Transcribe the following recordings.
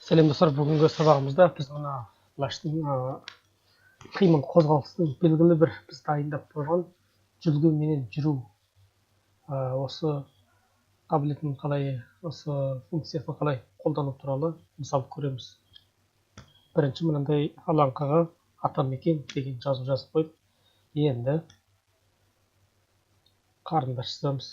Сәлем достар, бүгінгі сабағымызда біз мына Флаштың қимыл қозғалыстың белгілі бір біз дайындап қойған жүлгі менен жүру осы қабілетін қалай, осы функциясын қалай қолдану туралы мысал көреміз. Бірінші мынандай алаңқаға атамекен деген жазып қойып, енді қарындаш жазамыз.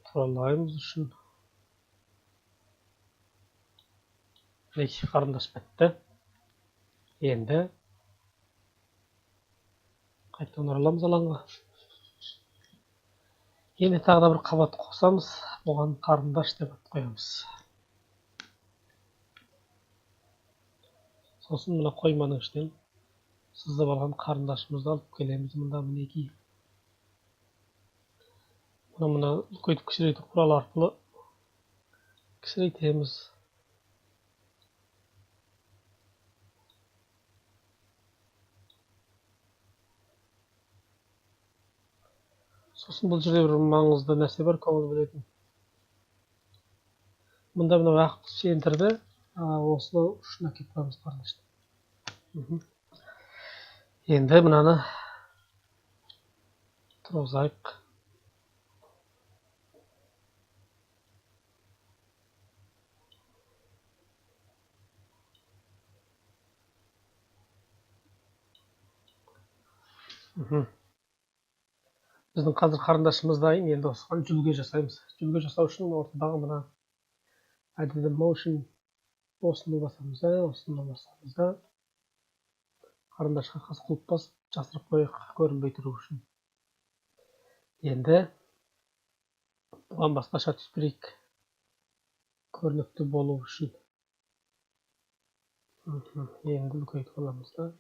Туралаймыз үшін қарындаш бітті. Енді қайтадан ораламыз алаңға. Енді тағы да бір қабат қосамыз, оған қарындаш деп ат қоямыз. Сосын мына қойманың ішінен сызып алған қарындашымызды алып келеміз. Мұнда мінекей. Мұны үлкейтіп кішірейту құралы арқылы кішірейтеміз. Сосын бұл жерде бір маңызды нәрсе бар, көңіл бөлетін. Мұнда мына уақыт центрді осы ұшына әкеліп қоямыз қарындашты. Енді мынаны тұрғызайық. Біздің қазір қарындашымыз дайын, енді осыған жүлге жасаймыз. Жүлге жасау үшін ортадағы мына әділді motion осыны басамыз да, қарындашқа қас құлып басып жасырып қойық көрінбей тұру үшін. Енді бұған басқаша түспірейік көрінікті болу үшін. Енді үлкейтіп аламыз да.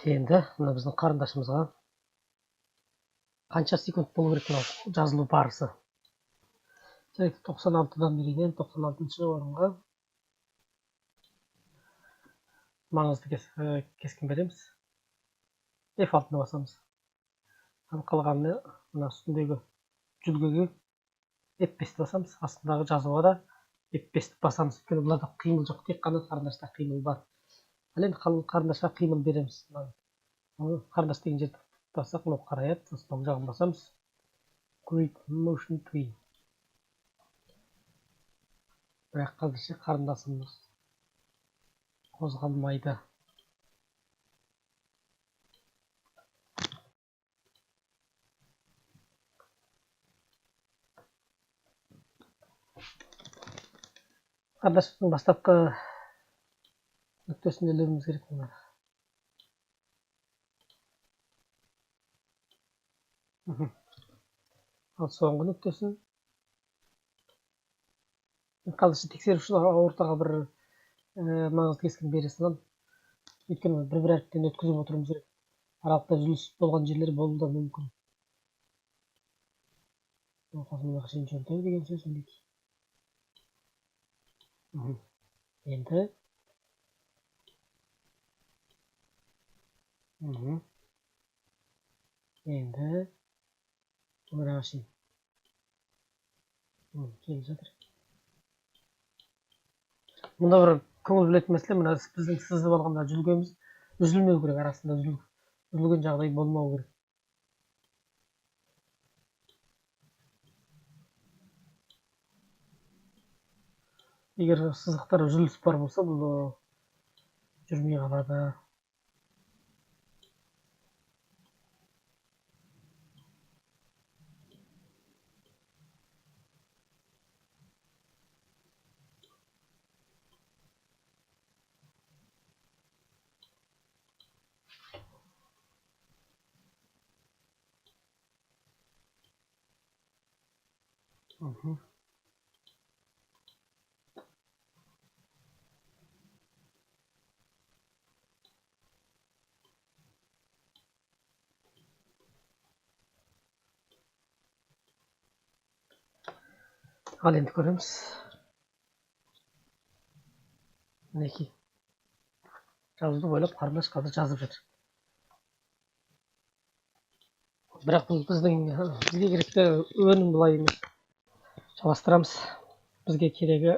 Енді мына біздің қарындашымызға қанша секунд болу керек мынау жазылу барысы. 96-дан берген 96-шы орынға маңызды кескін береміз. F6-ны басамыз. Ал қалғаны мына үстіндегі жүлгеге F5-ті басамыз. Астындағы жазуға да F5-ті басамыз. Өйткені бұларда қимыл жоқ, тек қана қарындашта қимыл бар. Ал енді қарындашқа қимыл береміз. Қарындаш деген жерді бассақ, мынау қараяды. Сосын оң жағын басамыз. Create motion tree. Бірақ қазірше қарындасымыз қозғалмайды. Қарындаштың бастапқы нүктесін ілуіміз керек. Ал соңғы нүктесін қазірше тексеру үшін ортаға бір маңызды кескін бере саламын. Өйткені бір әріптен өткізіп отыруымыз керек. Аралықта үзіліс болған жерлер болуы да мүмкін. Жөнтеу деген сөз мінекей. Енді өмір ағашын келіп жатыр. Мұнда бір көңіл бөлетін мәселе, мына біздің сызып алған жүлгеміз үзілмеу керек, арасында үзілген жағдай болмау керек. Егер сызықтар үзіліс бар болса, бұл жүрмей қалады. Ал енді көреміз. Мінекей. Жазуды ойлап қарындаш қазір жазып жатыр. Бірақ бұл бізге керекті өнім былай емес. Жалғастырамыз. Бізге керегі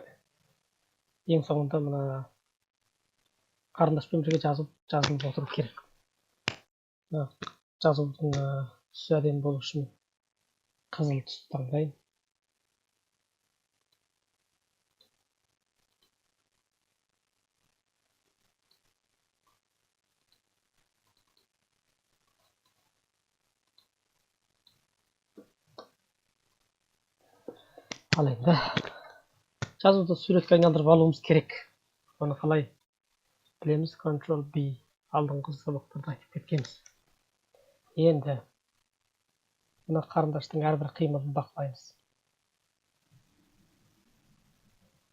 ең соңында мына қарындашпен бірге жазылып отыру керек. Жазудың түсі әдемі болу үшін қызыл түсті таңдайын. Ал енді жазуды суретке айналдырып алуымыз керек. Оны қалай білеміз? Ctrl-B алдыңғы сабақтарда айтып кеткенбіз. Енді мына қарындаштың әрбір қимылын бақылаймыз.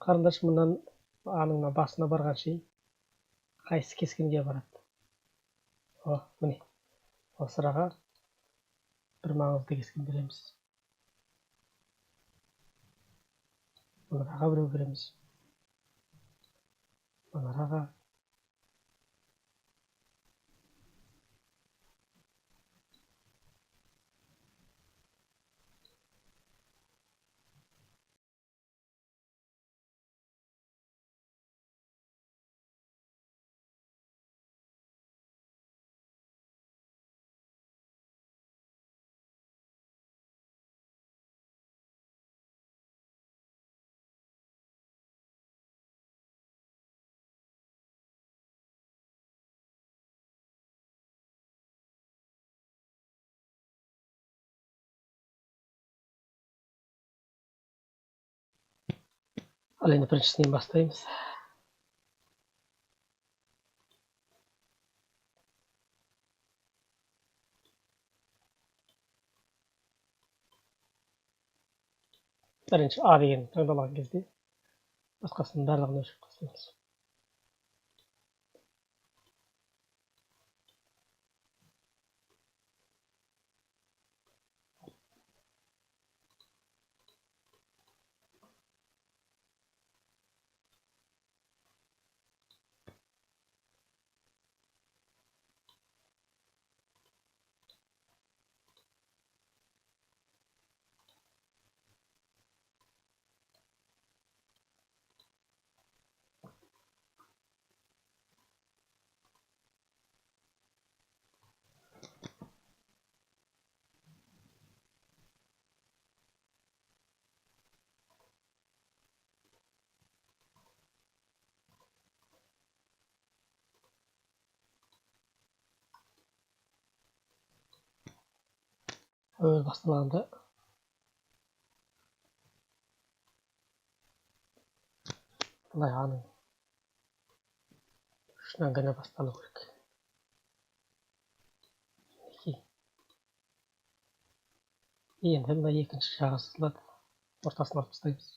Қарындаш мұнан аның басына барған шейін қайсы кескінге барады. Міне, осы араға бір маңызды кескен береміз. Мұнараға біреу береміз. Мұнараға. Ал енді біріншісінен бастаймыз. Бірінші А деген таңдалған кезде басқасының барлығын өшіріп тастаймыз. әуел басталғанда былай аның ұшынан ғана басталу керек. Енді мына екінші жағы сызылады. Ортасын алып тастаймыз.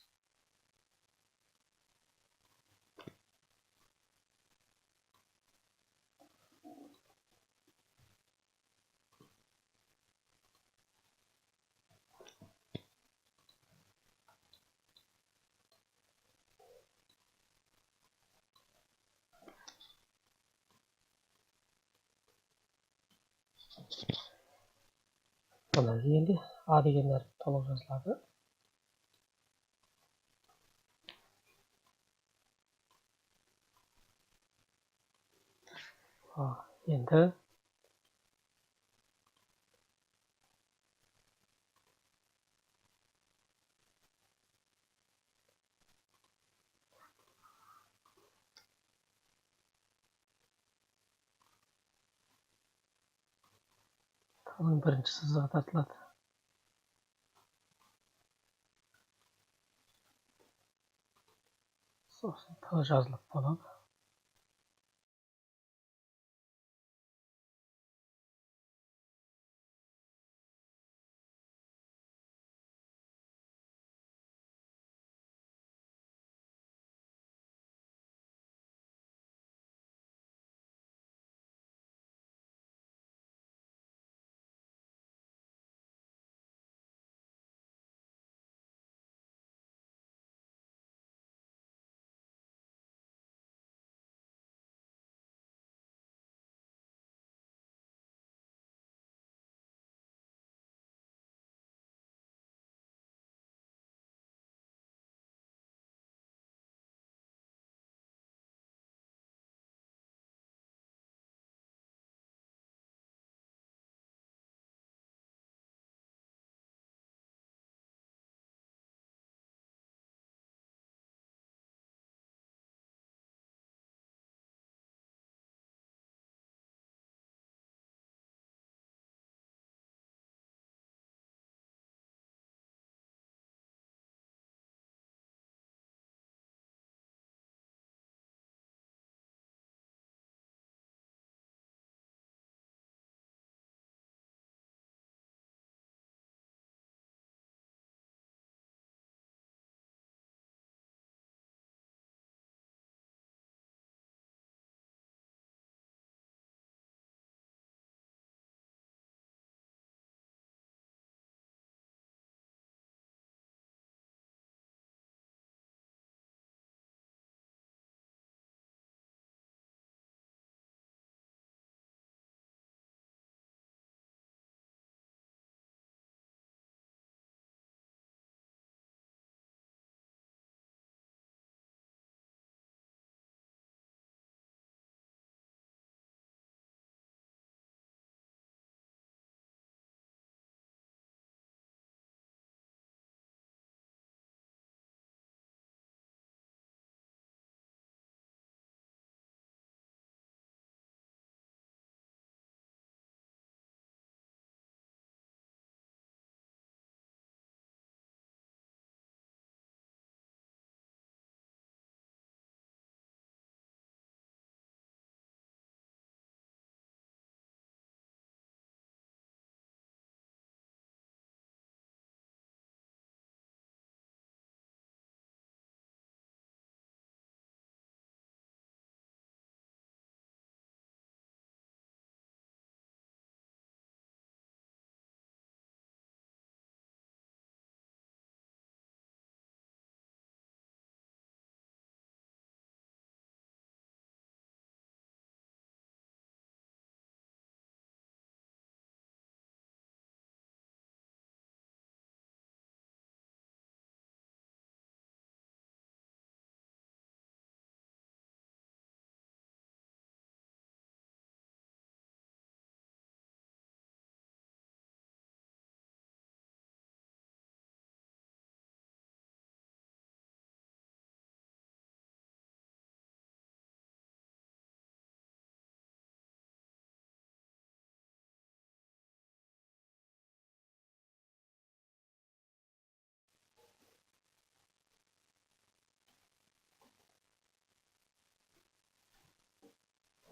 Бұдан кейін де А деген әріп толық жазылады. Енді оның бірінші сызығы тартылады. Сосын тағы жазылып болады.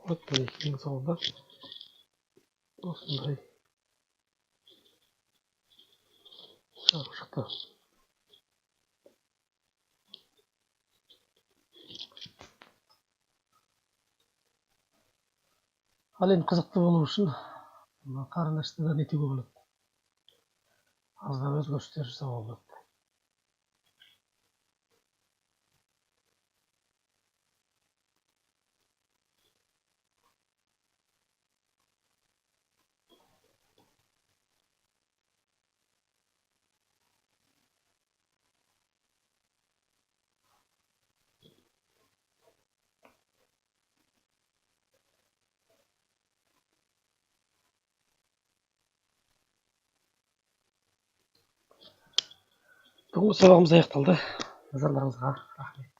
Вот мінекей ең соңында осындай шығып шықты. Ал енді қызықты болу үшін қарындашты да нетуге болады. Аздап өзгерістер жасауға болады. Бүгінгі сабағымыз аяқталды. Назарларыңызға рахмет.